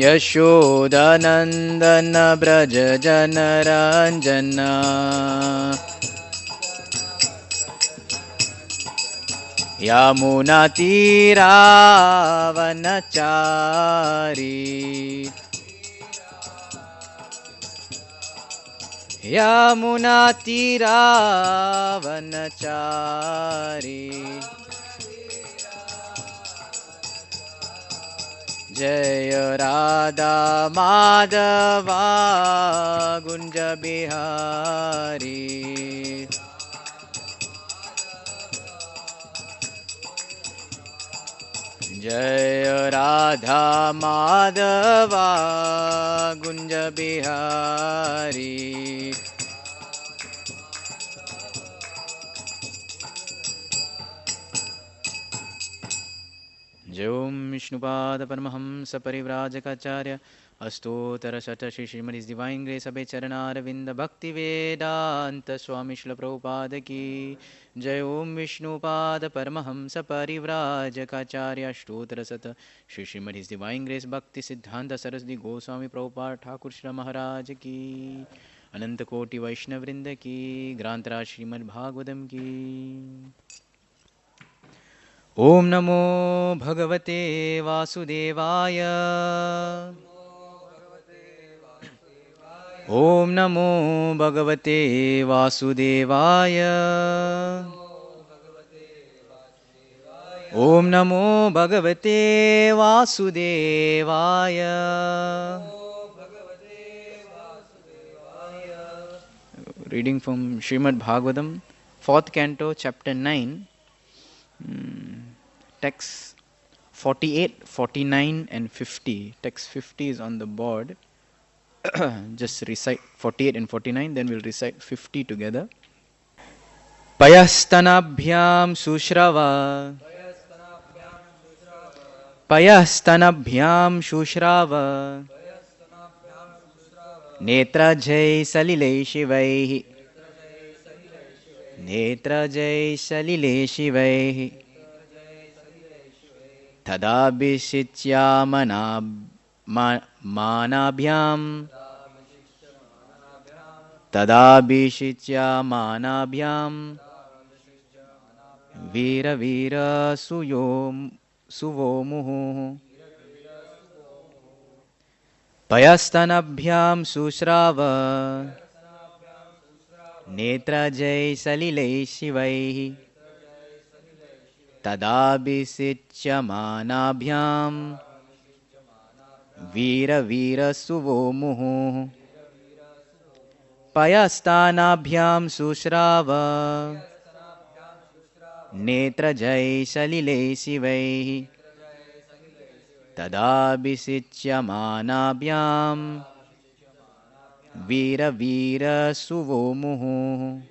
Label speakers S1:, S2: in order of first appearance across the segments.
S1: यशोदानन्दन व्रज जनरञ्जना यमुनातीरावनचारी यमुनातीरावनचारी जय राधा माधवा गुंज बिहारी जय राधा माधवा गुंज बिहारी जय ओम विष्णुपाद परमहंस परिव्राजकाचार्य अष्टोत्तर शतश्री श्रीमद डिवाइन ग्रेस अभय चरणारविंद भक्ति वेदांत स्वामी श्रील प्रभुपाद की जय ओम विष्णुपाद परमहंस परिव्राजकाचार्य अष्टोत्तर शत श्री श्रीमद डिवाइन ग्रेस भक्ति सिद्धांत सरस्वती गोस्वामी प्रभुपाद ठाकुर श्री महाराज की अनंत कोटि वैष्णव वृंद की ग्रांतराज श्रीमद् भागवतम की। ओम नमो भगवते वासुदेवाय ओम नमो भगवते वासुदेवाय ओम नमो भगवते वासुदेवाय। Reading from Srimad Bhagavatam, 4th canto, chapter 9. Text 48, 49 and 50. Text 50 is on the board. Just recite 48 and 49, then we'll recite 50 together. Payastanabhyam sushrava Payastanabhyam sushrava Netra jai salile shivaihi Netra jai salile shivaihi Tadabhishitya manabhyam Tadabhishitya manabhyam Vira vira suvomuhu Payastanabhyam sushrava Netra jai salile shivaihi Tadabhishitya manabhyam Vira vira suvomuhu Payastanabhyam sushrava Netra jai salile shivaihi Tadabhishitya manabhyam Vira vira suvomuhu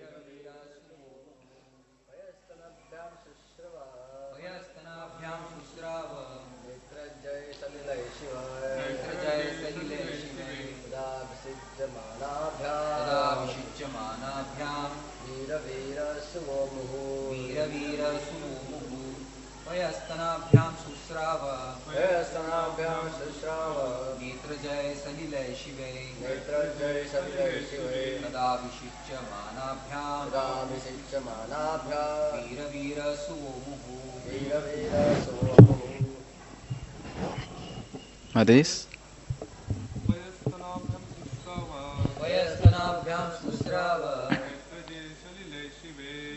S2: Payastanabhyam susrava Netra jay salile shive Tadabhishitya manabhyam Vira vira suvomuhu
S1: Others?
S2: Payastanabhyam susrava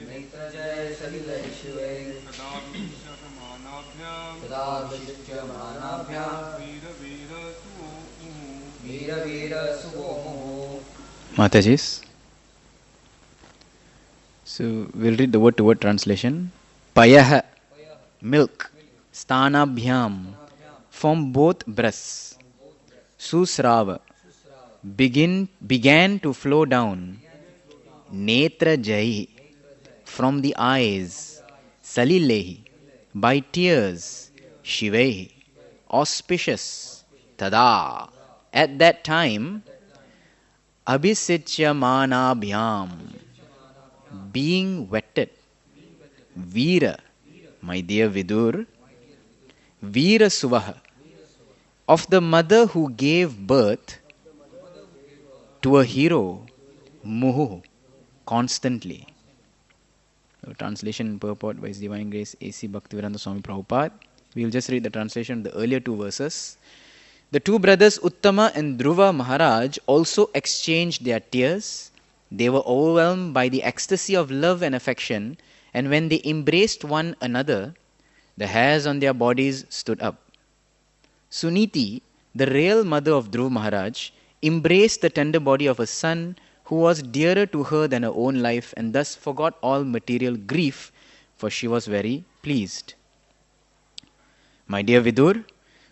S2: Netra jay salile shive Tadabhishitya manabhyam Vira vira suvomuhu.
S1: Matajis. So we'll read the word to word translation. Payah, milk. Stanabhyam, from both breasts. Susrava, began to flow down. Netra jai, from the eyes. Salilehi, by tears. Shivehi, auspicious. Tada, at that time. Abhisityamanabhyam, being wetted. Veera, my dear Vidur. Veera Suvaha, of the mother who gave birth to a hero, Muhu, constantly. Translation and purport by His Divine Grace A.C. Bhaktivedanta Swami Prabhupada. We will just read the translation of the earlier two verses. The two brothers Uttama and Dhruva Maharaj also exchanged their tears. They were overwhelmed by the ecstasy of love and affection, and when they embraced one another, the hairs on their bodies stood up. Suniti, the real mother of Dhruva Maharaj, embraced the tender body of a son who was dearer to her than her own life, and thus forgot all material grief, for she was very pleased. My dear Vidur,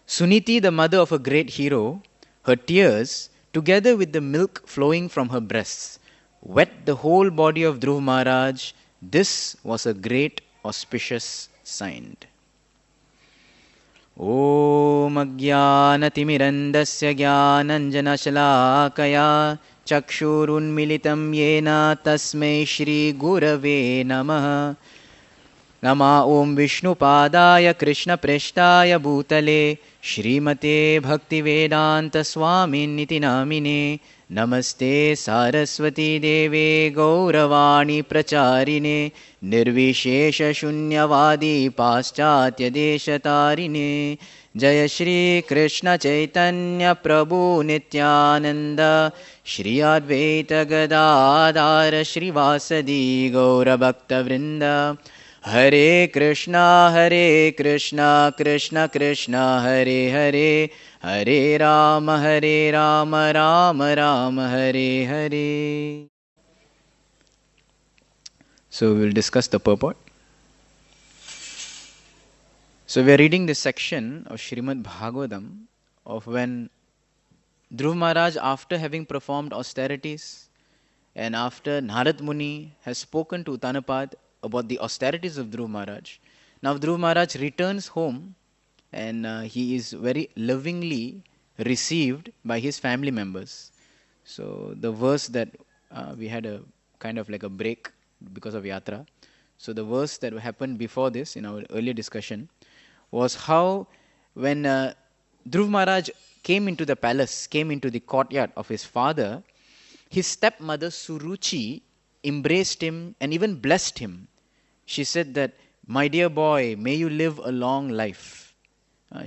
S1: Suniti, the mother of a great hero, her tears, together with the milk flowing from her breasts, wet the whole body of Dhruva Maharaj. This was a great auspicious sign. ॐ अज्ञानतिमिरन्दस्य ज्ञानञ्जनशलाकया चक्षुरुन्मिलितं येन तस्मै श्रीगुरवे नमः नमा ॐ विष्णुपादाय कृष्णप्रेष्ठाय भूतले श्रीमते भक्तिवेदान्तस्वामिन्निति नामिने नमस्ते सारस्वती देवे गौरवाणी प्रचारिणे निर्विशेषशून्यवादी पाश्चात्यदेशतारिणे जय श्री कृष्ण चैतन्य प्रभु नित्यानंद श्री अद्वैत गदाधर श्रीवासदि गौरभक्तवृंद हरे Krishna Krishna Krishna Hare Hare Hare Ram Ram Ram Hare Hare. So we will discuss the purport. So we are reading this section of Srimad Bhagavatam of when Dhruva Maharaj, after having performed austerities and after Narad Muni has spoken to Uttanapad about the austerities of Dhruva Maharaj, now Dhruva Maharaj returns home and he is very lovingly received by his family members. So the verse that we had a kind of like a break because of Yatra. So the verse that happened before this in our earlier discussion was how when Dhruva Maharaj came into the palace, came into the courtyard of his father, his stepmother Suruchi embraced him and even blessed him. She said that, "My dear boy, may you live a long life."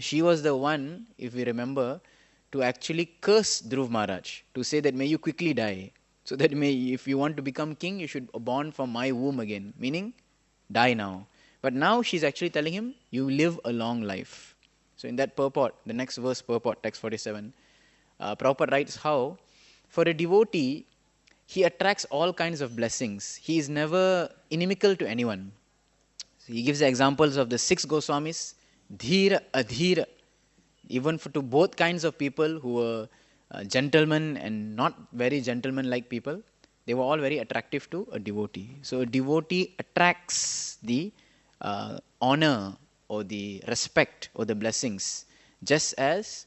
S1: She was the one, if we remember, to actually curse Dhruva Maharaj, to say that may you quickly die, so that if you want to become king, you should be born from my womb again, meaning die now. But now she's actually telling him, you live a long life. So in that purport, the next verse purport, text 47, Prabhupada writes how, for a devotee, he attracts all kinds of blessings. He is never inimical to anyone. So he gives the examples of the 6 Goswamis, Dhira, Adhira, even to both kinds of people who were gentlemen and not very gentleman-like people. They were all very attractive to a devotee. So a devotee attracts the honor or the respect or the blessings, just as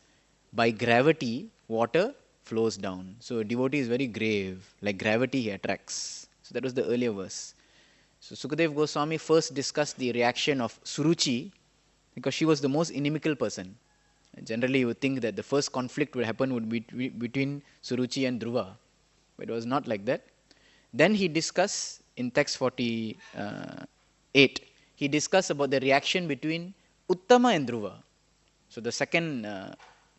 S1: by gravity water flows down. So a devotee is very grave, like gravity he attracts. So that was the earlier verse. So Sukadev Goswami first discussed the reaction of Suruchi because she was the most inimical person. And generally you would think that the first conflict would happen would be between Suruchi and Dhruva, but it was not like that. Then he discussed in text 48, he discussed about the reaction between Uttama and Dhruva. So the second,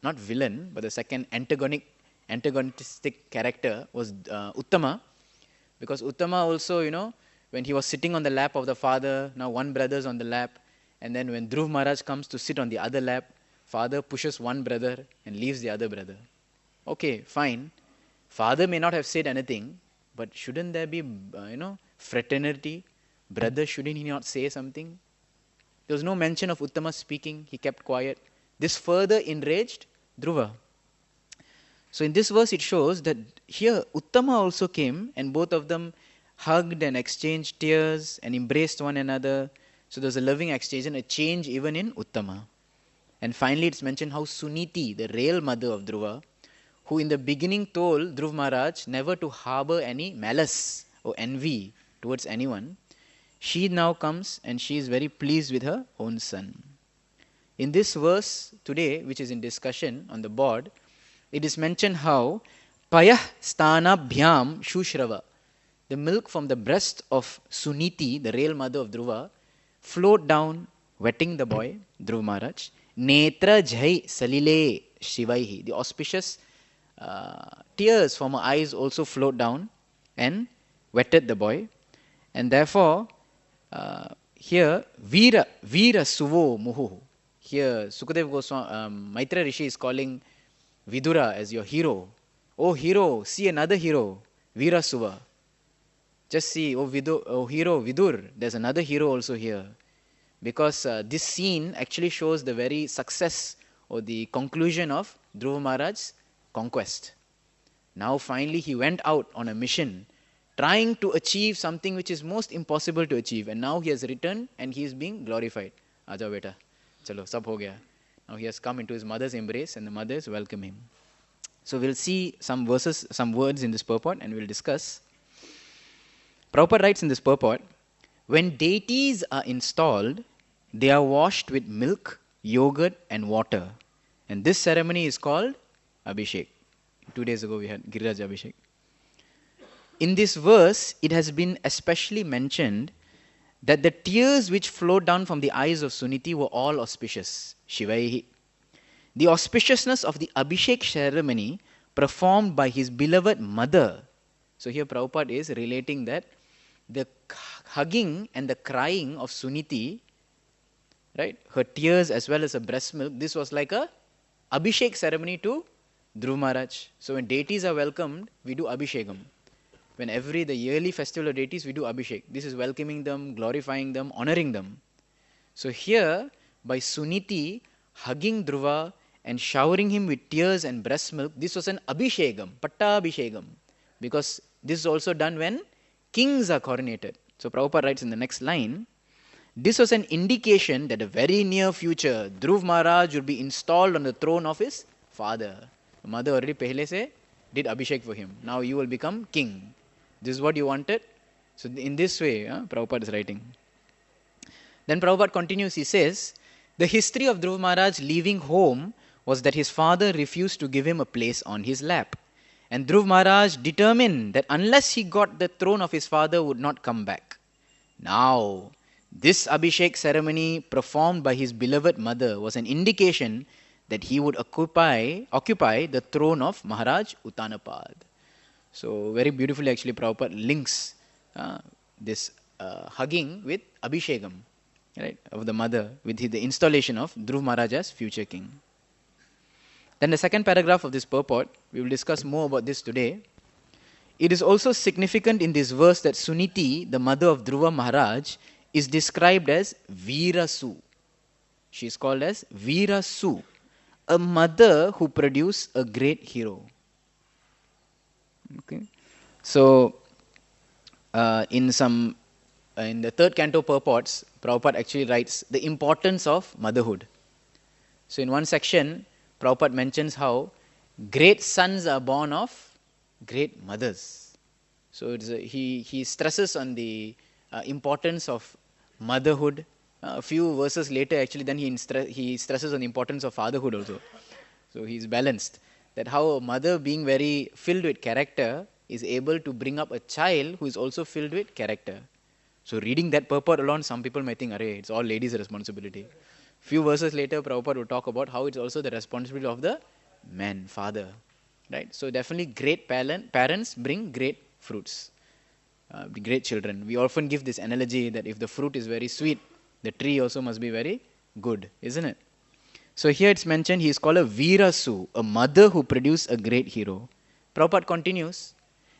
S1: not villain, but the second antagonistic character was Uttama, because Uttama also, when he was sitting on the lap of the father, now one brother's on the lap, and then when Dhruva Maharaj comes to sit on the other lap, father pushes one brother and leaves the other brother. Okay, fine. Father may not have said anything, but shouldn't there be, fraternity? Brother, shouldn't he not say something? There was no mention of Uttama speaking. He kept quiet. This further enraged Dhruva. So in this verse it shows that here Uttama also came and both of them hugged and exchanged tears and embraced one another. So there was a loving exchange and a change even in Uttama. And finally it's mentioned how Suniti, the real mother of Dhruva, who in the beginning told Dhruva Maharaj never to harbor any malice or envy towards anyone, she now comes and she is very pleased with her own son. In this verse today, which is in discussion on the board, it is mentioned how Payah Stana Bhyam Shushrava, the milk from the breast of Suniti, the real mother of Dhruva, flowed down, wetting the boy, Dhruva Maharaj. Netra Jai Salile Shivaihi, the auspicious tears from her eyes also flowed down and wetted the boy. And therefore, here, Veera Suvo Muhu. Here, Sukadev Goswami, Maitra Rishi is calling Vidura as your hero. Oh hero, see another hero, Veera Suva. Just see, oh hero, Vidur, there's another hero also here. Because this scene actually shows the very success or the conclusion of Dhruva Maharaj's conquest. Now finally he went out on a mission trying to achieve something which is most impossible to achieve, and now he has returned and he is being glorified. Aja beta, chalo, sab ho gaya. Now he has come into his mother's embrace and the mothers welcome him. So we'll see some verses, some words in this purport and we'll discuss. Prabhupada writes in this purport, when deities are installed, they are washed with milk, yogurt and water. And this ceremony is called Abhishek. 2 days ago we had Giriraj Abhishek. In this verse, it has been especially mentioned that the tears which flowed down from the eyes of Suniti were all auspicious. Shivaihi. The auspiciousness of the Abhishek ceremony performed by his beloved mother. So here Prabhupada is relating that the hugging and the crying of Suniti, right, her tears as well as her breast milk, this was like a Abhishek ceremony to Dhruva Maharaj. So when deities are welcomed, we do Abhishekam. When the yearly festival of deities, we do Abhishek. This is welcoming them, glorifying them, honoring them. So here, by Suniti hugging Dhruva and showering him with tears and breast milk, this was an Abhishekam, Pattabhishekam. Because this is also done when kings are coronated. So Prabhupada writes in the next line, this was an indication that a very near future, Dhruva Maharaj would be installed on the throne of his father. The mother already pehle se did Abhishek for him. Now you will become king. This is what you wanted. So in this way, Prabhupada is writing. Then Prabhupada continues, he says, the history of Dhruva Maharaj leaving home was that his father refused to give him a place on his lap. And Dhruva Maharaj determined that unless he got the throne of his father would not come back. Now, this Abhishek ceremony performed by his beloved mother was an indication that he would occupy the throne of Maharaj Uttanapad. So very beautifully actually Prabhupada links this hugging with Abhishekam, right, of the mother with the installation of Dhruva Maharaj as future king. Then the second paragraph of this purport, we will discuss more about this today. It is also significant in this verse that Suniti, the mother of Dhruva Maharaj, is described as Veerasu. She is called as Veerasu, a mother who produced a great hero. Okay, so in the third canto purports, Prabhupada actually writes the importance of motherhood. So in one section, Prabhupada mentions how great sons are born of great mothers. So he stresses on the importance of motherhood. A few verses later, actually, then he stresses on the importance of fatherhood also. So he's balanced. That how a mother being very filled with character is able to bring up a child who is also filled with character. So reading that purport alone, some people may think, it's all ladies' responsibility. Few verses later, Prabhupada will talk about how it's also the responsibility of the man, father. Right? So definitely great parents bring great fruits, great children. We often give this analogy that if the fruit is very sweet, the tree also must be very good, isn't it? So here it's mentioned he is called a Veerasu, a mother who produced a great hero. Prabhupada continues,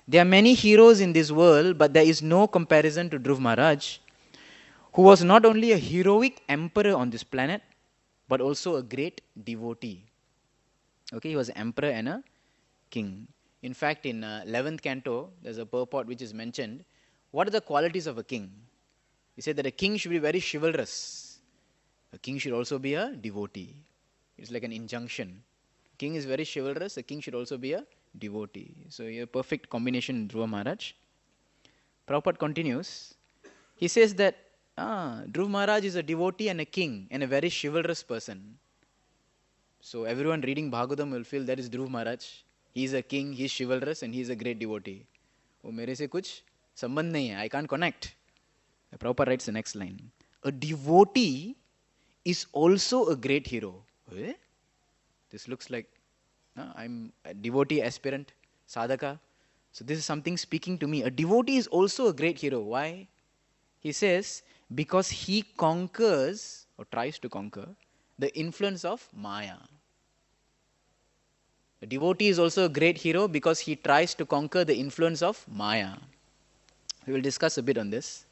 S1: there are many heroes in this world, but there is no comparison to Dhruva Maharaj, who was not only a heroic emperor on this planet, but also a great devotee. Okay, he was an emperor and a king. In fact, in 11th canto, there's a purport which is mentioned. What are the qualities of a king? He said that a king should be very chivalrous. A king should also be a devotee. It's like an injunction. King is very chivalrous, a king should also be a devotee. So a perfect combination in Dhruva Maharaj. Prabhupada continues. He says that Dhruv Maharaj is a devotee and a king and a very chivalrous person. So everyone reading Bhagavatam will feel that is Dhruv Maharaj. He is a king, he is chivalrous and he is a great devotee. Oh, मेरे से कुछ संबंध नहीं है. I can't connect. The Prabhupada writes the next line. A devotee is also a great hero. Eh? This looks like I'm a devotee aspirant, sadhaka. So this is something speaking to me. A devotee is also a great hero. Why? He says, because he conquers or tries to conquer the influence of Maya. A devotee is also a great hero because he tries to conquer the influence of Maya. We will discuss a bit on this.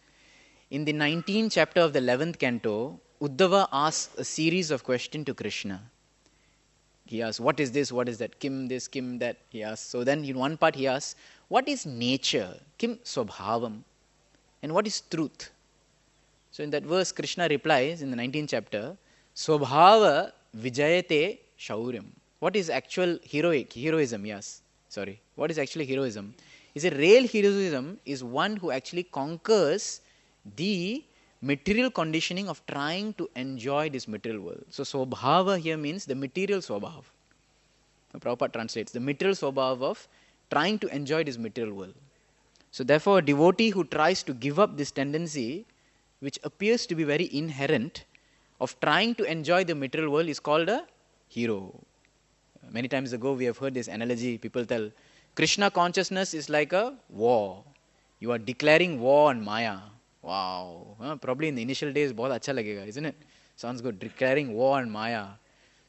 S1: In the 19th chapter of the 11th canto, Uddhava asks a series of questions to Krishna. He asks, what is this, what is that? Kim this, kim that, he asks. So then in one part he asks, what is nature? Kim swabhavam? And what is truth? So in that verse, Krishna replies in the 19th chapter, Swabhava vijayate shauryam. What is actual heroism? Yes, sorry. What is actually heroism? Is a real heroism is one who actually conquers the material conditioning of trying to enjoy this material world. So Swabhava here means the material Swabhav. Prabhupada translates the material Swabhav of trying to enjoy this material world. So therefore a devotee who tries to give up this tendency, which appears to be very inherent, of trying to enjoy the material world is called a hero. Many times ago we have heard this analogy. People tell, Krishna consciousness is like a war. You are declaring war on Maya. Wow. Probably in the initial days, bahut acha lagega, isn't it? Sounds good. Declaring war on Maya.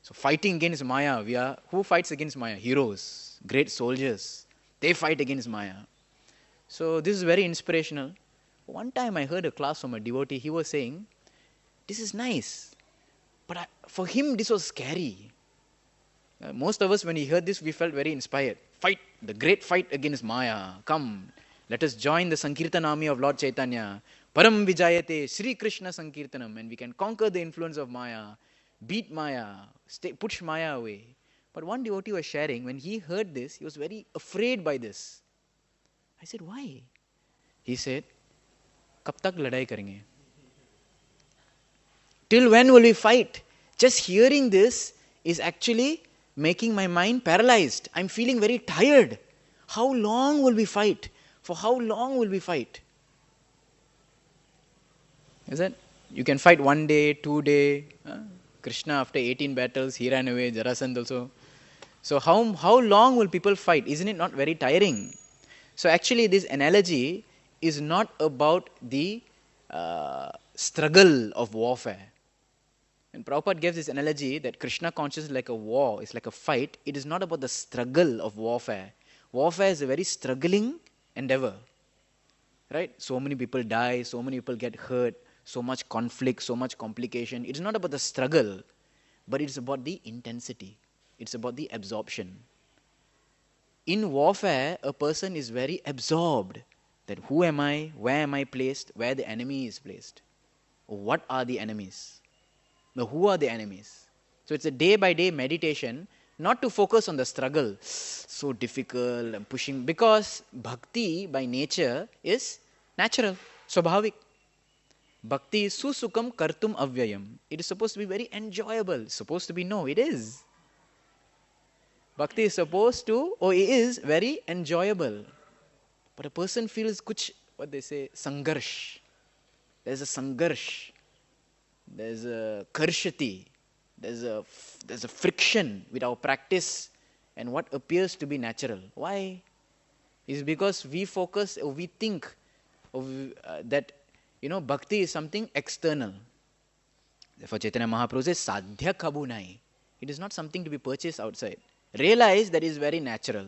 S1: So fighting against Maya, who fights against Maya? Heroes, great soldiers. They fight against Maya. So this is very inspirational. One time I heard a class from a devotee. He was saying, this is nice, but for him this was scary. Most of us, when we heard this, we felt very inspired. Fight, the great fight against Maya. Come, let us join the Sankirtan army of Lord Chaitanya. Param Vijayate, Sri Krishna Sankirtanam, and we can conquer the influence of Maya, beat Maya, push Maya away. But one devotee was sharing, when he heard this, he was very afraid by this. I said, why? He said, कब तक लड़ाई करेंगे? Till when will we fight? Just hearing this is actually making my mind paralyzed. I'm feeling very tired. How long will we fight? For how long will we fight? Is it? You can fight 1 day, 2 days. Krishna, after 18 battles, he ran away. Jarasandha also. So how long will people fight? Isn't it not very tiring? So actually this analogy is not about the struggle of warfare. And Prabhupada gives this analogy that Krishna consciousness is like a war, it's like a fight. It is not about the struggle of warfare. Warfare is a very struggling endeavor. Right? So many people die, so many people get hurt, so much conflict, so much complication. It is not about the struggle, but it is about the intensity. It's about the absorption. In warfare, a person is very absorbed. That who am I, where am I placed, where the enemy is placed. What are the enemies? Now, who are the enemies? So it's a day-by-day meditation, not to focus on the struggle. So difficult and pushing, because bhakti by nature is natural, swabhavik. Bhakti is susukam kartum avyayam. It is supposed to be very enjoyable. Supposed to be, no, it is. Bhakti is supposed to, it is very enjoyable. But a person feels kuch, what they say, sangarsh. There's a sangarsh. There's a karshati. There's a friction with our practice and what appears to be natural. Why? It's because we focus, or we think that, bhakti is something external. Therefore, Chaitanya Mahaprabhu says, sadhya kabunai. It is not something to be purchased outside. Realize that is very natural.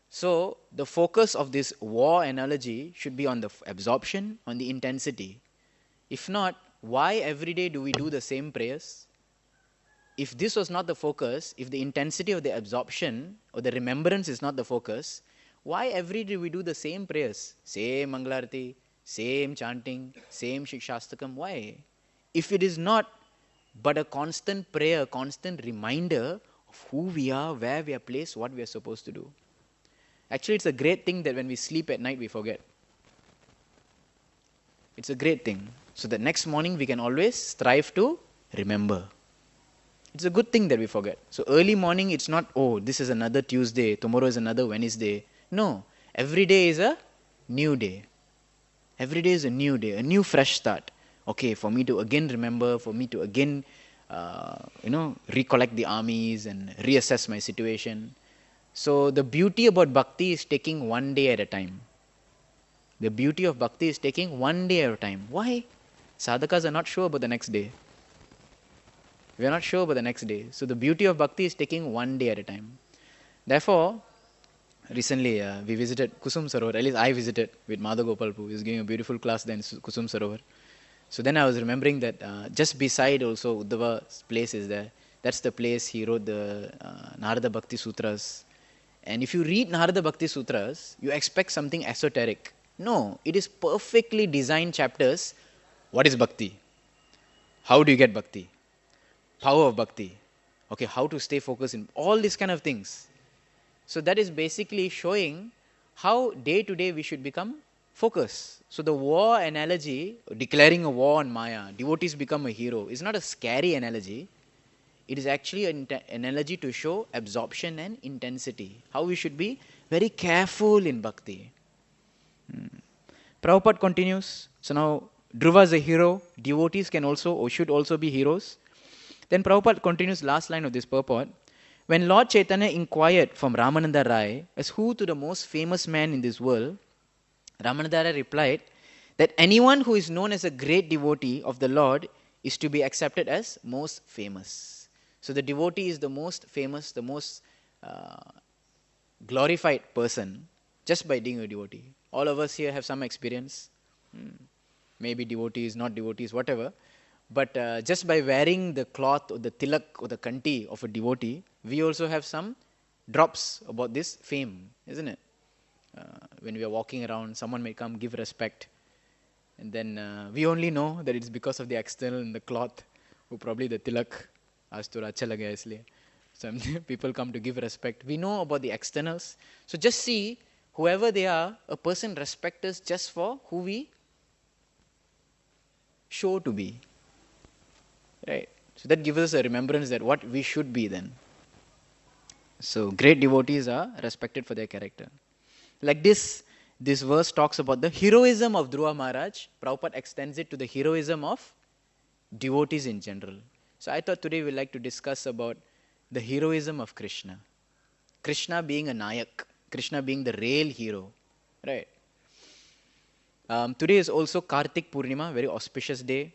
S1: So, the focus of this war analogy should be on the absorption, on the intensity. If not, why every day do we do the same prayers? If this was not the focus, if the intensity of the absorption or the remembrance is not the focus, why every day we do the same prayers? Same Mangalarati, same chanting, same Shikshastakam. Why? If it is not but a constant prayer, constant reminder of who we are, where we are placed, what we are supposed to do. Actually, it's a great thing that when we sleep at night, we forget. It's a great thing. So the next morning we can always strive to remember. It's a good thing that we forget. So early morning, it's not, oh, this is another Tuesday, tomorrow is another Wednesday. No, every day is a new day. Every day is a new day, a new fresh start. Okay, for me to again remember, for me to again, recollect the armies and reassess my situation. So the beauty about bhakti is taking one day at a time. The beauty of bhakti is taking one day at a time. Why? Sadhakas are not sure about the next day. We are not sure about the next day. So the beauty of bhakti is taking one day at a time. Therefore, recently we visited Kusum Sarovar. At least I visited with Madha Gopalpu. He was giving a beautiful class there in Kusum Sarovar. So then I was remembering that just beside also Uddhava's place is there. That's the place he wrote the Narada Bhakti Sutras. And if you read Narada Bhakti Sutras, you expect something esoteric. No, it is perfectly designed chapters. What is bhakti? How do you get bhakti? Power of bhakti. Okay, how to stay focused in all these kind of things. So that is basically showing how day to day we should become focused. So the war analogy, declaring a war on Maya, devotees become a hero, is not a scary analogy. It is actually an analogy to show absorption and intensity. How we should be very careful in bhakti. Prabhupada continues. So now Dhruva is a hero. Devotees can also or should also be heroes. Then Prabhupada continues last line of this purport. When Lord Chaitanya inquired from Ramananda Rai as who to the most famous man in this world, Ramananda Rai replied that anyone who is known as a great devotee of the Lord is to be accepted as most famous. So the devotee is the most famous, the most glorified person just by being a devotee. All of us here have some experience. Maybe devotees, not devotees, whatever. But just by wearing the cloth or the tilak or the kanti of a devotee, we also have some drops about this fame, isn't it? When we are walking around, someone may come give respect. And then we only know that it's because of the external and the cloth, or probably the tilak. Aaj to acha laga isliye. Some people come to give respect. We know about the externals. So just see, whoever they are, a person respects us just for who we show to be. Right. So that gives us a remembrance that what we should be then. So great devotees are respected for their character. Like this verse talks about the heroism of Dhruva Maharaj. Prabhupada extends it to the heroism of devotees in general. So I thought today we'd like to discuss about the heroism of Krishna. Krishna being a Nayak. Krishna being the real hero. Right. Today is also Kartik Purnima, very auspicious day.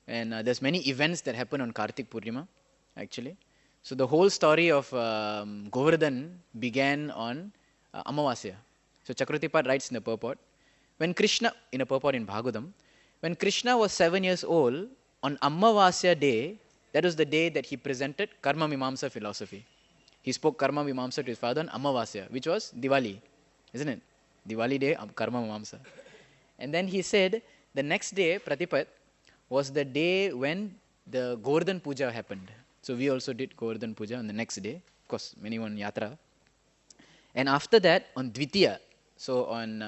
S1: And there's many events that happen on Kartik Purnima, actually. So the whole story of Govardhan began on Amavasya. So Chakravarti writes in the purport, when Krishna, in a purport in Bhagavatam, when Krishna was 7 years old, on Amavasya day, that was the day that he presented Karma Mimamsa philosophy. He spoke Karma Mimamsa to his father on Amavasya, which was Diwali, isn't it? Diwali day, Karma Mimamsa. And then he said, the next day, Pratipat, was the day when the Govardhan Puja happened. So we also did Govardhan Puja on the next day. Of course, many were on Yatra. And after that, on Dvitiya, so on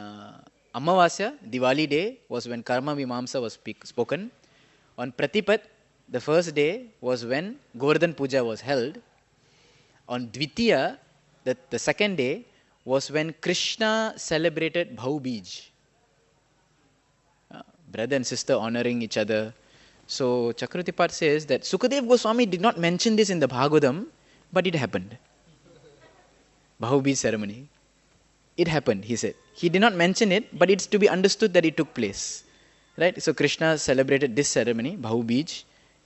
S1: Amavasya, Diwali day, was when Karma Mimamsa was spoken. On Pratipat, the first day, was when Govardhan Puja was held. On Dvitiya, the second day, was when Krishna celebrated Bhau Bij. Brother and sister honoring each other. So Chakravarti says that Sukadev Goswami did not mention this in the Bhagavatam, but it happened. Bhau Bij ceremony. It happened, he said. He did not mention it, but it's to be understood that it took place. Right? So Krishna celebrated this ceremony, Bhau Bij.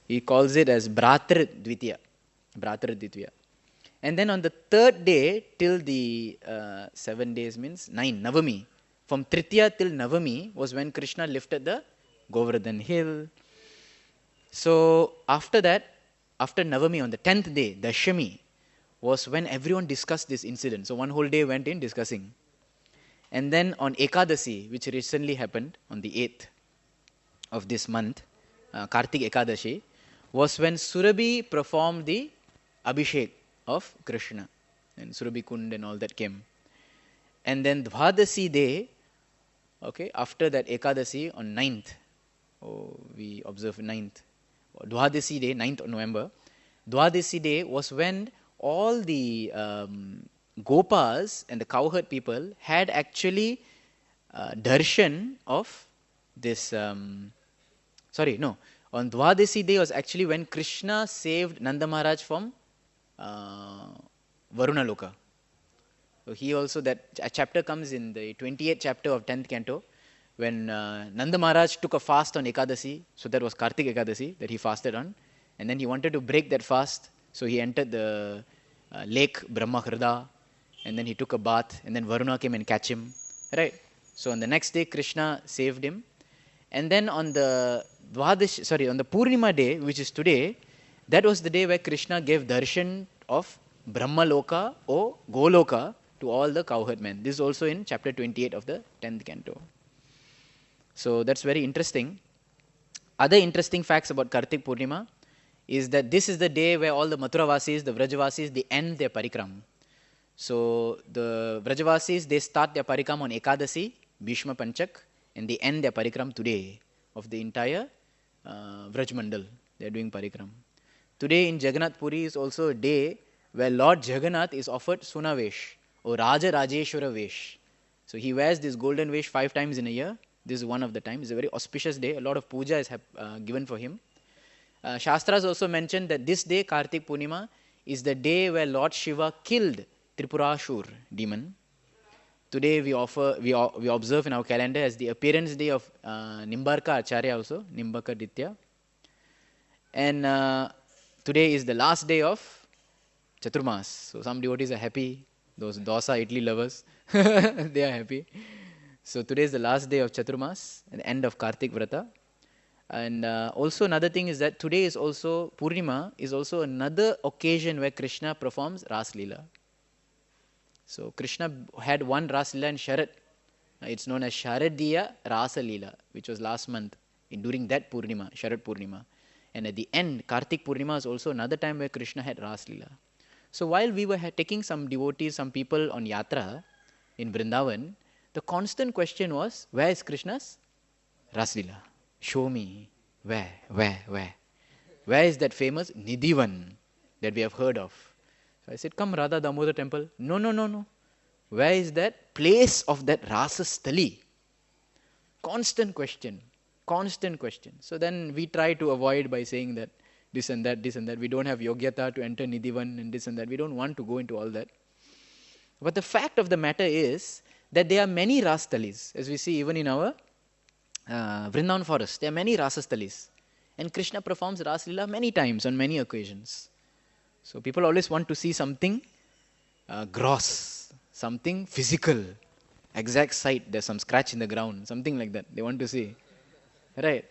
S1: He calls it as Bhratra Dvitiya. Bhratra Dvitiya. And then on the third day, till the 7 days means 9, Navami. From Tritiya till Navami was when Krishna lifted the Govardhan hill. So after that, after Navami on the 10th day, Dashami, was when everyone discussed this incident. So one whole day went in discussing. And then on Ekadasi, which recently happened on the 8th of this month, Kartik Ekadashi, was when Surabhi performed the Abhishek of Krishna. And Surabhi Kund and all that came. And then Dvadasi day, okay, after that Ekadasi on 9th, we observe 9th. Dwadasi day, 9th of November. Dwadasi day was when all the Gopas and the cowherd people had actually darshan of this. On Dwadasi day was actually when Krishna saved Nanda Maharaj from Varuna Loka. So he also, that a chapter comes in the 28th chapter of 10th canto, when Nanda Maharaj took a fast on Ekadasi, so that was Kartik Ekadasi that he fasted on, and then he wanted to break that fast, so he entered the lake Brahmahrida, and then he took a bath, and then Varuna came and catch him, right? So on the next day, Krishna saved him, and then on the on the Purnima day, which is today, that was the day where Krishna gave darshan of Brahmaloka or Goloka to all the cowherd men. This is also in chapter 28 of the 10th canto. So that's very interesting. Other interesting facts about Kartik Purnima is that this is the day where all the Mathuravasis, the Vrajavasis, they end their parikram. So the Vrajavasis, they start their parikram on Ekadasi, Bhishma Panchak, and they end their parikram today of the entire Vrajmandal. They are doing parikram. Today in Jagannath Puri is also a day where Lord Jagannath is offered Sunavesh or Raja Rajeshwara Vesh. So he wears this golden vesh 5 times in a year. This is one of the times. It's a very auspicious day. A lot of puja is given for him. Shastras also mentioned that this day, Kartik Purnima, is the day where Lord Shiva killed Tripurashur demon. Today we observe in our calendar as the appearance day of Nimbarka Acharya also, Nimbaka Ditya. And today is the last day of Chaturmas. So some devotees are happy. Those dosa, idli lovers, they are happy. So today is the last day of Chaturmas, and the end of Kartik Vrata. And also another thing is that today is also, Purnima is also another occasion where Krishna performs Ras Leela. So Krishna had one Ras Leela in Sharad. It's known as Sharadiya Rasa Leela, which was last month, during that Purnima, Sharad Purnima. And at the end, Kartik Purnima is also another time where Krishna had Ras Leela. So while we were taking some devotees, some people on Yatra in Vrindavan, the constant question was, where is Krishna's Ras Leela? Show me. Where? Where is that famous Nidhivan that we have heard of? So I said, come Radha Damodar temple. No. Where is that place of that Rasa Stali? Constant question. So then we try to avoid by saying that this and that. We don't have yogyata to enter Nidhivan and this and that. We don't want to go into all that. But the fact of the matter is that there are many Rastalis, as we see even in our Vrindavan forest. There are many Rasastalis. And Krishna performs Ras Leela many times on many occasions. So people always want to see something gross, something physical, exact sight. There's some scratch in the ground, something like that. They want to see. Right?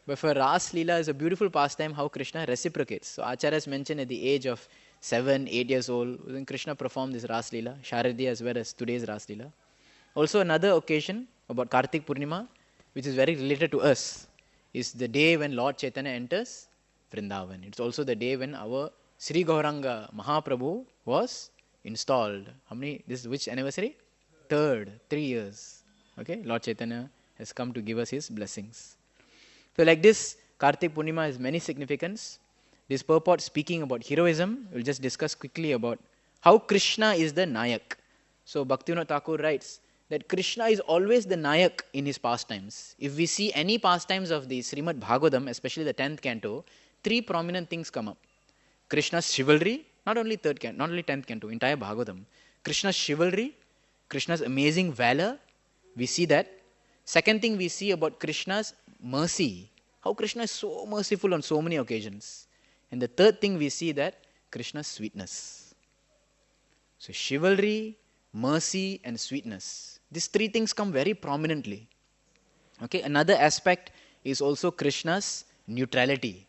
S1: But for Ras Leela is a beautiful pastime how Krishna reciprocates. So Acharyas mentioned at the age of 7, 8 years old, when Krishna performed this Ras Leela, Sharadiya as well as today's Ras Leela. Also another occasion about Kartik Purnima, which is very related to us, is the day when Lord Chaitanya enters Vrindavan. It's also the day when our Sri Gauranga Mahaprabhu was installed. How many? This is which anniversary? 3rd, 3 years. Okay, Lord Chaitanya has come to give us his blessings. So like this, Kartik Purnima has many significance. This purport speaking about heroism, we'll just discuss quickly about how Krishna is the Nayak. So Bhaktivinoda Thakur writes that Krishna is always the Nayak in his pastimes. If we see any pastimes of the Srimad Bhagavatam, especially the 10th canto, 3 prominent things come up. Krishna's chivalry, not only 10th canto, entire Bhagavatam. Krishna's chivalry, Krishna's amazing valor, we see that. Second thing we see about Krishna's mercy, how Krishna is so merciful on so many occasions. And the third thing we see that Krishna's sweetness. So chivalry, mercy and sweetness. These 3 things come very prominently. Okay, another aspect is also Krishna's neutrality,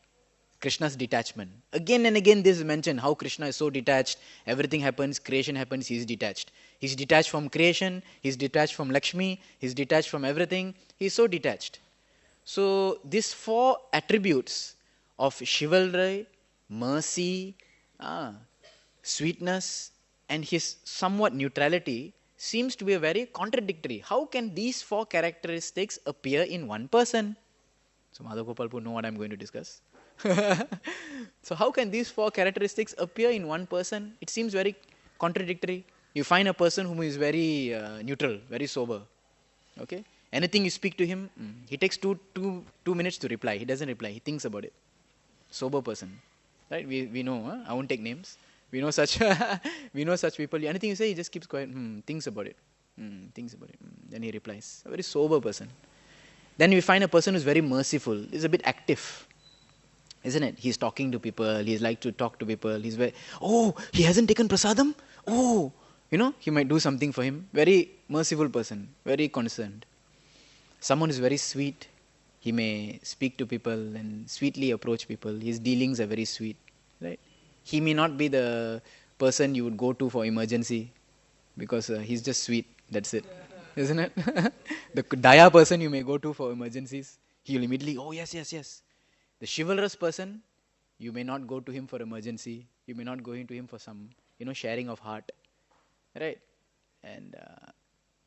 S1: Krishna's detachment. Again and again this is mentioned, how Krishna is so detached, everything happens, creation happens, he is detached. He's detached from creation, he's detached from Lakshmi, he's detached from everything, he's so detached. So these 4 attributes of chivalry, mercy, sweetness and his somewhat neutrality seems to be a very contradictory. How can these 4 characteristics appear in one person? So Madhagopal will know what I'm going to discuss. So how can these 4 characteristics appear in one person? It seems very contradictory. You find a person who is very neutral, very sober. Okay? Anything you speak to him, he takes two minutes to reply. He doesn't reply. He thinks about it. Sober person. Right? We know. Huh? I won't take names. We know such we know such people. Anything you say, he just keeps quiet. Thinks about it. Thinks about it. Then he replies. A very sober person. Then we find a person who's very merciful. He's a bit active, isn't it? He's talking to people. He's like to talk to people. He's very, he hasn't taken prasadam? He might do something for him. Very merciful person. Very concerned. Someone who's very sweet. He may speak to people and sweetly approach people. His dealings are very sweet, right? He may not be the person you would go to for emergency because he's just sweet. That's it. Isn't it? The Daya person you may go to for emergencies, he will immediately, yes. The chivalrous person, you may not go to him for emergency. You may not go into him for some, sharing of heart. Right? And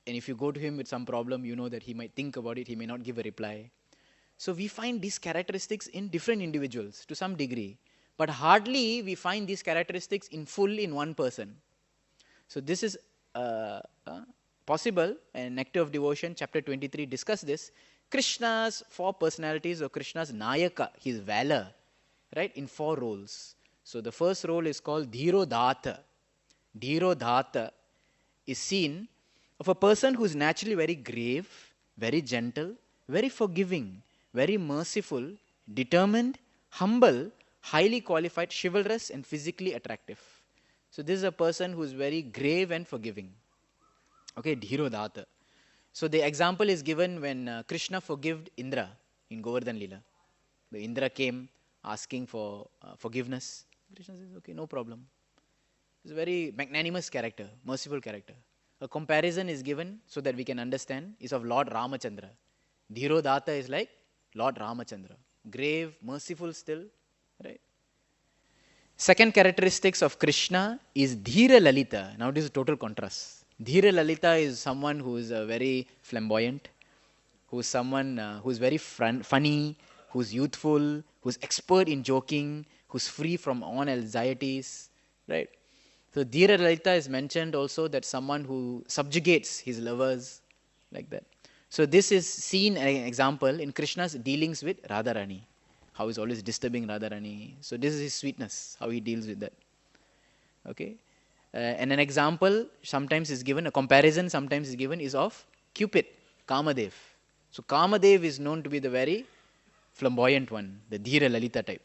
S1: if you go to him with some problem, you know that he might think about it. He may not give a reply. So we find these characteristics in different individuals to some degree. But hardly we find these characteristics in full in one person. So this is possible, and Nectar of Devotion, chapter 23, discuss this. Krishna's 4 personalities, or Krishna's Nayaka, his valor, right, in 4 roles. So the first role is called Dhirodhata. Dhirodhata is seen of a person who is naturally very grave, very gentle, very forgiving, very merciful, determined, humble, highly qualified, chivalrous, and physically attractive. So this is a person who is very grave and forgiving. Okay, Dhirodhata. So the example is given when Krishna forgave Indra in Govardhan Lila. The Indra came asking for forgiveness. Krishna says, okay, no problem. It's a very magnanimous character, merciful character. A comparison is given so that we can understand is of Lord Ramachandra. Dhirodhata is like Lord Ramachandra. Grave, merciful still, right? Second characteristics of Krishna is Dhira Lalita. Now this is total contrast. Dhira Lalita is someone who is very flamboyant, who is someone who is very funny, who is youthful, who is expert in joking, who is free from all anxieties, right? So Dhira Lalita is mentioned also that someone who subjugates his lovers, like that. So this is seen an example in Krishna's dealings with Radharani, how he's always disturbing Radharani. So this is his sweetness, how he deals with that. Okay. And an example sometimes is given, a comparison sometimes is given is of Cupid, Kamadev. So Kamadev is known to be the very flamboyant one, the Dhira Lalita type.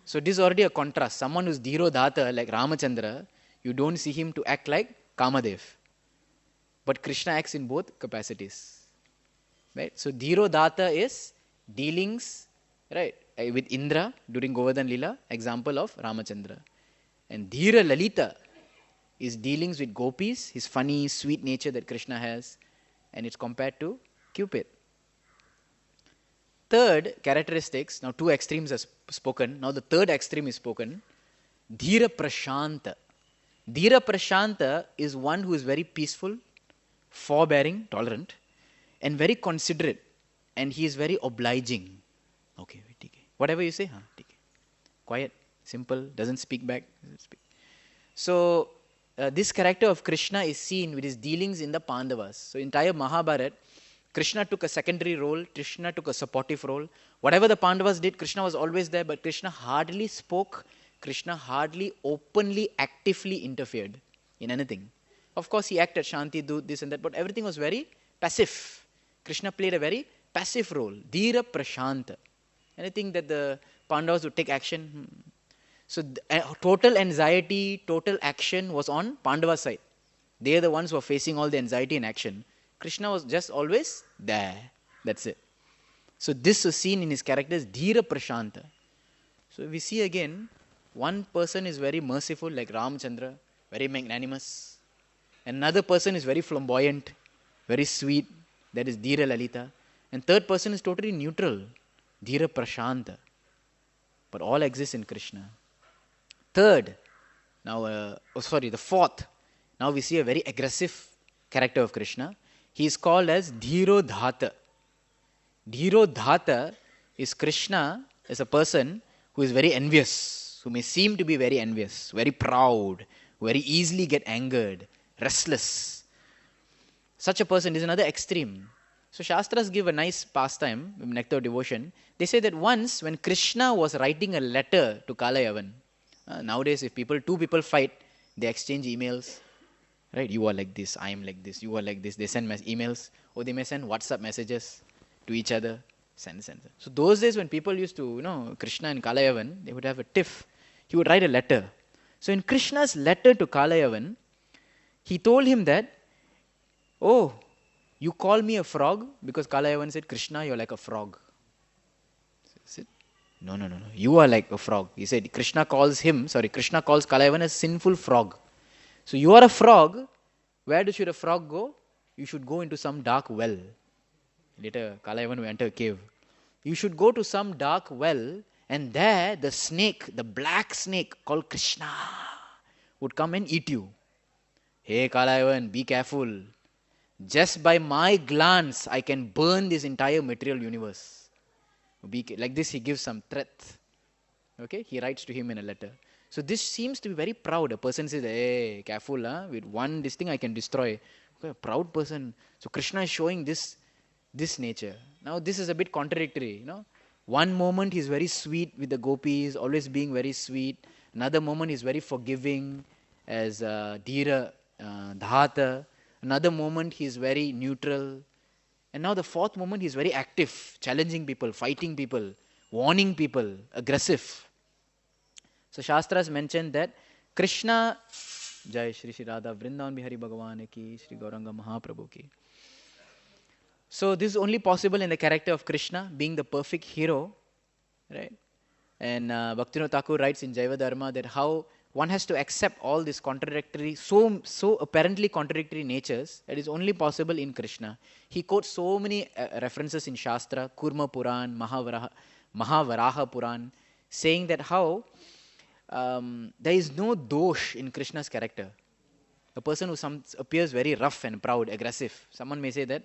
S1: So this is already a contrast. Someone who's Dhirodhata like Ramachandra, you don't see him to act like Kamadev. But Krishna acts in both capacities. Right? So Dhirodhata is dealings, right, with Indra during Govardhan Lila, example of Ramachandra. And Dhira Lalita is dealings with gopis, his funny, sweet nature that Krishna has, and it's compared to Cupid. Third characteristics, now 2 extremes are spoken, now the third extreme is spoken, Dhira Prashanta. Dhira Prashanta is one who is very peaceful, forbearing, tolerant, and very considerate, and he is very obliging. Okay, whatever you say, quiet, simple, doesn't speak back. So, this character of Krishna is seen with his dealings in the Pandavas. So, entire Mahabharata, Krishna took a secondary role, Krishna took a supportive role. Whatever the Pandavas did, Krishna was always there, but Krishna hardly spoke, Krishna hardly openly, actively interfered in anything. Of course, he acted Shanti Dut, this and that, but everything was very passive. Krishna played a very passive role, Dhira Prashanta. Anything that the Pandavas would take action. So total anxiety, total action was on Pandava's side. They are the ones who are facing all the anxiety and action. Krishna was just always there. That's it. So this was seen in his characters, Dhira Prashanta. So we see again, one person is very merciful like Ramachandra, very magnanimous. Another person is very flamboyant, very sweet, that is Dhira Lalita. And third person is totally neutral, Dhira Prashanta. But all exists in Krishna. Third, the fourth. Now we see a very aggressive character of Krishna. He is called as Dhirodhata. Dhirodhata is Krishna is a person who is very envious, who may seem to be very envious, very proud, very easily get angered, restless. Such a person is another extreme. So Shastras give a nice pastime, nectar devotion. They say that once when Krishna was writing a letter to Kalayavan, nowadays if two people fight, they exchange emails, right? You are like this, I am like this, you are like this. They send emails, or they may send WhatsApp messages to each other. Send. So those days when people used to, Krishna and Kalayavan, they would have a tiff. He would write a letter. So in Krishna's letter to Kalayavan, he told him that, oh, you call me a frog? Because Kalayavan said, Krishna, you're like a frog. He said, no. You are like a frog. He said, Krishna calls Kalayavan a sinful frog. So you are a frog. Where should a frog go? You should go into some dark well. Later, Kalayavan will enter a cave. You should go to some dark well, and there the snake, the black snake called Krishna, would come and eat you. Hey Kalayavan, be careful. Just by my glance, I can burn this entire material universe. Like this, he gives some threat. Okay, he writes to him in a letter. So this seems to be very proud. A person says, hey, careful, with this thing I can destroy. Okay, a proud person. So Krishna is showing this nature. Now this is a bit contradictory. One moment he's very sweet with the gopis, always being very sweet. Another moment he's very forgiving as Dhira, Dhata. Another moment he's very neutral. And now the fourth moment he's very active, challenging people, fighting people, warning people, aggressive. So Shastras mentioned that Krishna, Jai Shri Shri Radha Vrindavan Bihari Bhagavan ki, Shri Gauranga Mahaprabhu ki. So this is only possible in the character of Krishna, being the perfect hero, right? And Bhaktivinoda Thakur writes in Jaiva Dharma that how one has to accept all these contradictory, so apparently contradictory natures, that is only possible in Krishna. He quotes so many references in Shastra, Kurma Puran, Mahavaraha Puran, saying that how there is no dosh in Krishna's character. A person who appears very rough and proud, aggressive. Someone may say that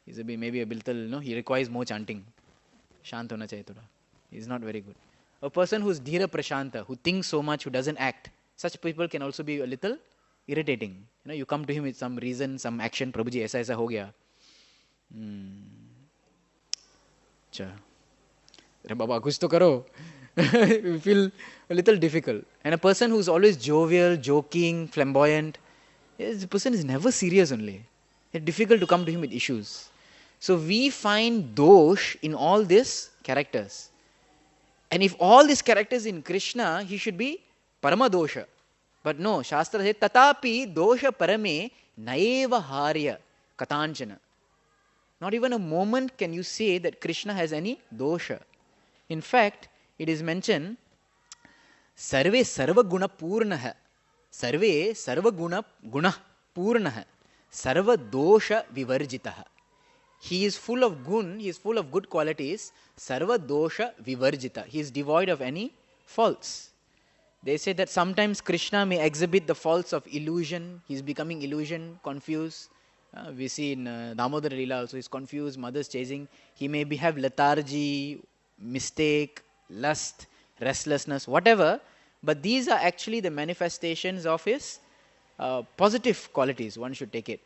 S1: he's maybe a little, he requires more chanting. Shant hona chahiye thoda. He's not very good. A person who's dhira prashanta, who thinks so much, who doesn't act, such people can also be a little irritating. You come to him with some reason, some action, Prabhuji, aisa ho gaya. Baba, kuch to karo. You feel a little difficult. And a person who's always jovial, joking, flamboyant, the person is never serious only. It's difficult to come to him with issues. So we find dosh in all these characters. And if all these characters in Krishna, he should be parama dosha. But no, Shastra says, tatapi dosha parame naeva harya katanchana. Not even a moment can you say that Krishna has any dosha. In fact, it is mentioned, sarve sarva guna purnaha. Sarve sarva guna purnaha. Sarva dosha vivarjitaha. He is full of gun, he is full of good qualities. Sarva dosha vivarjita. He is devoid of any faults. They say that sometimes Krishna may exhibit the faults of illusion. He is becoming illusion, confused. We see in Damodar Leela also, he is confused, mother's chasing. He may have lethargy, mistake, lust, restlessness, whatever. But these are actually the manifestations of his positive qualities. One should take it.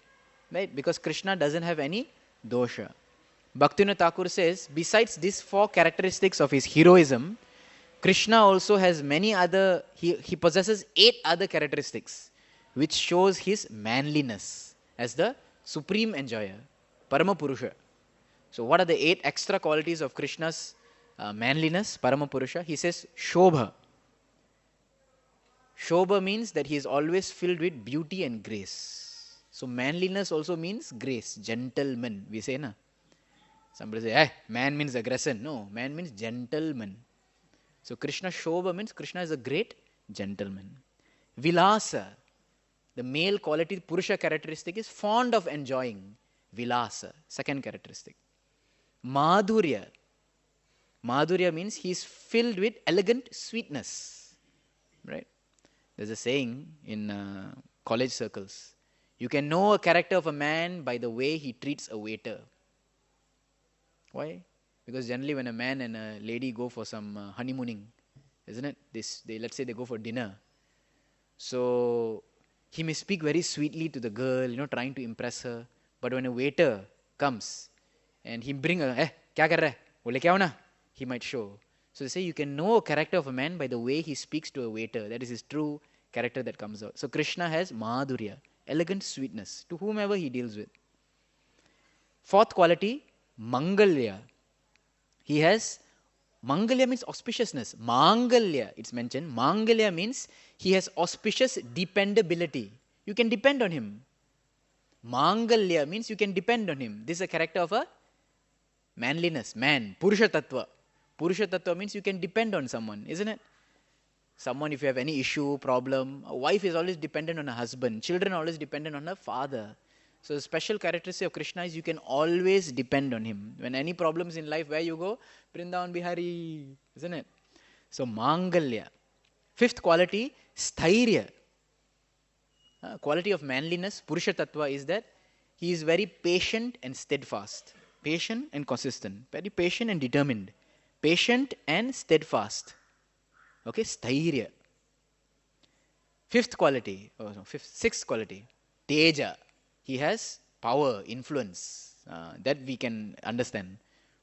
S1: Right? Because Krishna doesn't have any dosha. Bhaktivinoda Thakur says, besides these 4 characteristics of his heroism, Krishna also has many other, he possesses 8 other characteristics, which shows his manliness as the supreme enjoyer, Parama Purusha. So what are the 8 extra qualities of Krishna's manliness, Parama Purusha? He says, Shobha. Shobha means that he is always filled with beauty and grace. So manliness also means grace, gentleman. We say, na? Somebody say, man means aggression. No, man means gentleman. So Krishna Shobha means Krishna is a great gentleman. Vilasa, the male quality, Purusha characteristic is fond of enjoying. Vilasa, second characteristic. Madhurya. Madhurya means he is filled with elegant sweetness. Right? There's a saying in college circles. You can know a character of a man by the way he treats a waiter. Why? Because generally when a man and a lady go for some honeymooning, isn't it? Let's say they go for dinner. So he may speak very sweetly to the girl, trying to impress her. But when a waiter comes and he bring kya kar raha hai? Bole kya hona? He might show. So they say you can know a character of a man by the way he speaks to a waiter. That is his true character that comes out. So Krishna has madhurya, elegant sweetness to whomever he deals with. Fourth quality, mangalya. He has Mangalya means auspiciousness. Mangalya, it's mentioned. Mangalya means he has auspicious dependability. You can depend on him. Mangalya means you can depend on him. This is a character of a manliness, man, Purusha Tattva. Purusha Tattva means you can depend on someone, isn't it? Someone, if you have any issue, problem, a wife is always dependent on a husband. Children are always dependent on a father. So the special characteristic of Krishna is you can always depend on him. When any problems in life, where you go? Vrindavan Bihari, isn't it? So Mangalya. Fifth quality, Sthairya. Quality of manliness, Purusha Tattva, is that he is very patient and steadfast. Patient and consistent. Very patient and determined. Patient and steadfast. Okay, Sthairya. Sixth quality, Teja. He has power, influence, that we can understand.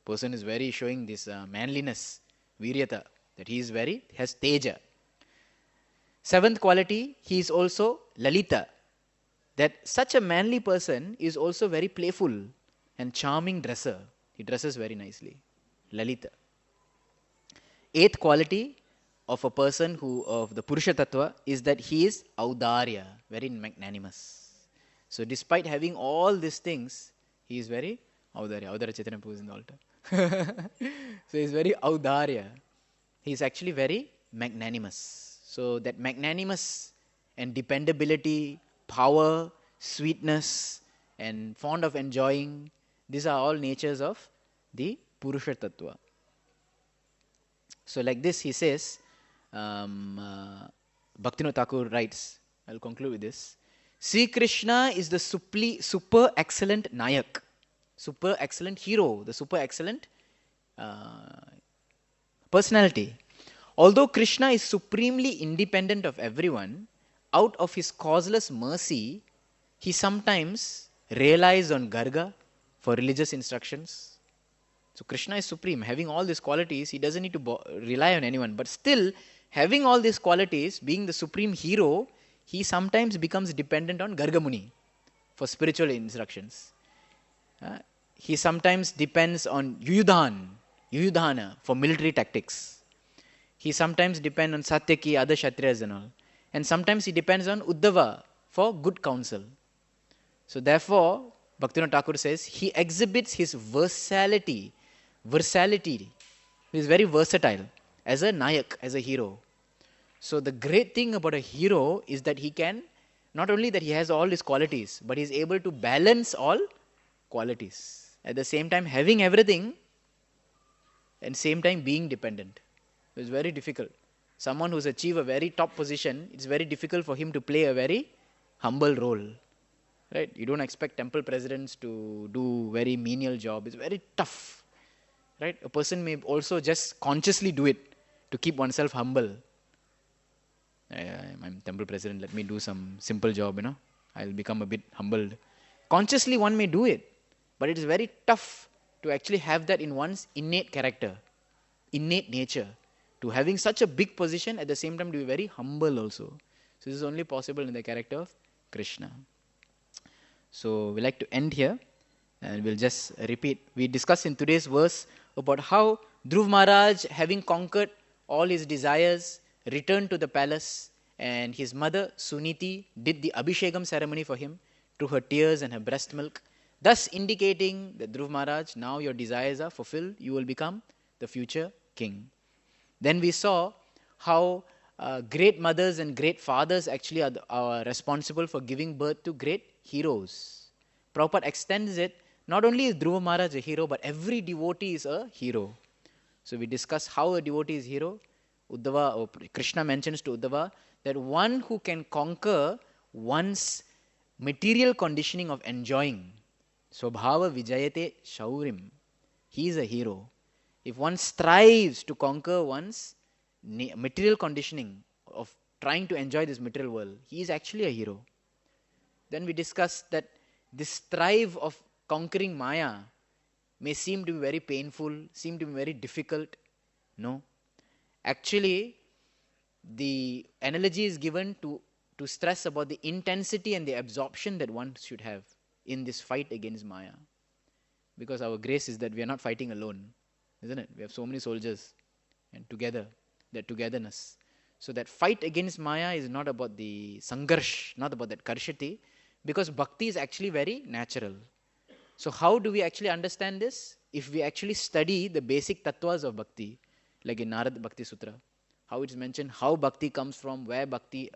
S1: Person is very showing this manliness, viryata, that he is has teja. Seventh quality, he is also lalita, that such a manly person is also very playful and charming dresser. He dresses very nicely, lalita. Eighth quality of a person of the Purusha Tattva is that he is audarya, very magnanimous. So despite having all these things, he is very audarya. Audara Chaitanya Prabhu is in the altar. So he is very audarya. He is actually very magnanimous. So that magnanimous and dependability, power, sweetness, and fond of enjoying, these are all natures of the Purusha Tattva. So like this he says, Bhaktivinoda Thakur writes, I'll conclude with this. Sri Krishna is the super excellent Nayak, super excellent hero, the super excellent personality. Although Krishna is supremely independent of everyone, out of his causeless mercy, he sometimes relies on Garga for religious instructions. So Krishna is supreme, having all these qualities, he doesn't need to rely on anyone. But still, having all these qualities, being the supreme hero, he sometimes becomes dependent on Garga Muni for spiritual instructions. He sometimes depends on Yuyudhana for military tactics. He sometimes depends on Satyaki, other Kshatriyas and all. And sometimes he depends on Uddhava for good counsel. So therefore, Bhaktivinoda Thakur says, he exhibits his versatility. He is very versatile as a Nayak, as a hero. So the great thing about a hero is that he can, not only that he has all his qualities, but he is able to balance all qualities. At the same time having everything, and same time being dependent. It's very difficult. Someone who's achieved a very top position, it's very difficult for him to play a very humble role. Right? You don't expect temple presidents to do very menial job. It's very tough. Right? A person may also just consciously do it to keep oneself humble. I'm temple president, let me do some simple job, I'll become a bit humbled. Consciously one may do it, but it is very tough to actually have that in one's innate character, innate nature, to having such a big position at the same time to be very humble also. So this is only possible in the character of Krishna. So we like to end here and we'll just repeat. We discussed in today's verse about how Dhruv Maharaj, having conquered all his desires, returned to the palace, and his mother Suniti did the Abhishekam ceremony for him through her tears and her breast milk, thus indicating that Dhruv Maharaj, now your desires are fulfilled, you will become the future king. Then we saw how great mothers and great fathers actually are responsible for giving birth to great heroes. Prabhupada extends it, not only is Dhruva Maharaj a hero, but every devotee is a hero. So we discussed how a devotee is a hero. Krishna mentions to Uddhava that one who can conquer one's material conditioning of enjoying, Swabhava Vijayate Shaurim, he is a hero. if one strives to conquer one's material conditioning of trying to enjoy this material world, he is actually a hero. Then we discussed that this strive of conquering Maya may seem to be very painful, seem to be very difficult. No. Actually, the analogy is given to stress about the intensity and the absorption that one should have in this fight against Maya. Because our grace is that we are not fighting alone, isn't it? We have so many soldiers, and together, that togetherness. So that fight against Maya is not about the sangarsh, not about that karshati, because bhakti is actually very natural. So how do we actually understand this? If we actually study the basic tattvas of bhakti, like in Narad Bhakti Sutra, how it's mentioned, how bhakti comes from, where bhakti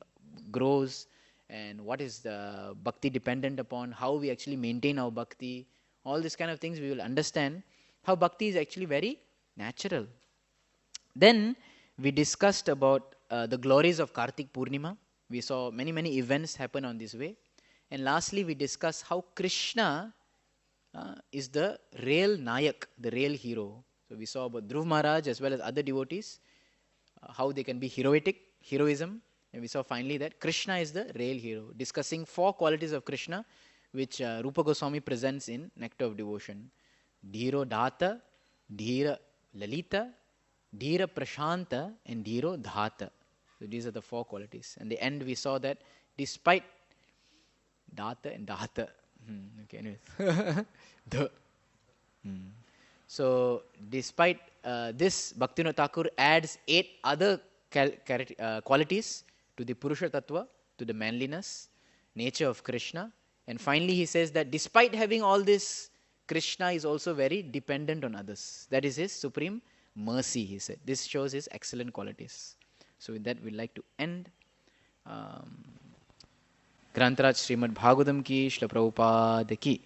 S1: grows, and what is the bhakti dependent upon, how we actually maintain our bhakti, all these kind of things we will understand how bhakti is actually very natural. Then we discussed about the glories of Kartik Purnima. We saw many events happen on this way. And lastly, we discussed how Krishna is the real Nayak, the real hero. So we saw about Dhruv Maharaj as well as other devotees, how they can be heroism. And we saw finally that Krishna is the real hero, discussing 4 qualities of Krishna, which Rupa Goswami presents in Nectar of Devotion. Dhiro Dhata, Dhira Lalita, Dhira Prashanta, and Dhiro Dhata. So these are the 4 qualities. And the end we saw that despite Dhata and Dhata. Okay, anyways. So despite this, Bhaktivinoda Thakur adds 8 other qualities to the Purusha Tattva, to the manliness, nature of Krishna. And finally he says that despite having all this, Krishna is also very dependent on others. That is his supreme mercy, he said. This shows his excellent qualities. So with that we'd like to end. Grantaraj Srimad Bhagavatam ki, Shla Prabhupada ki.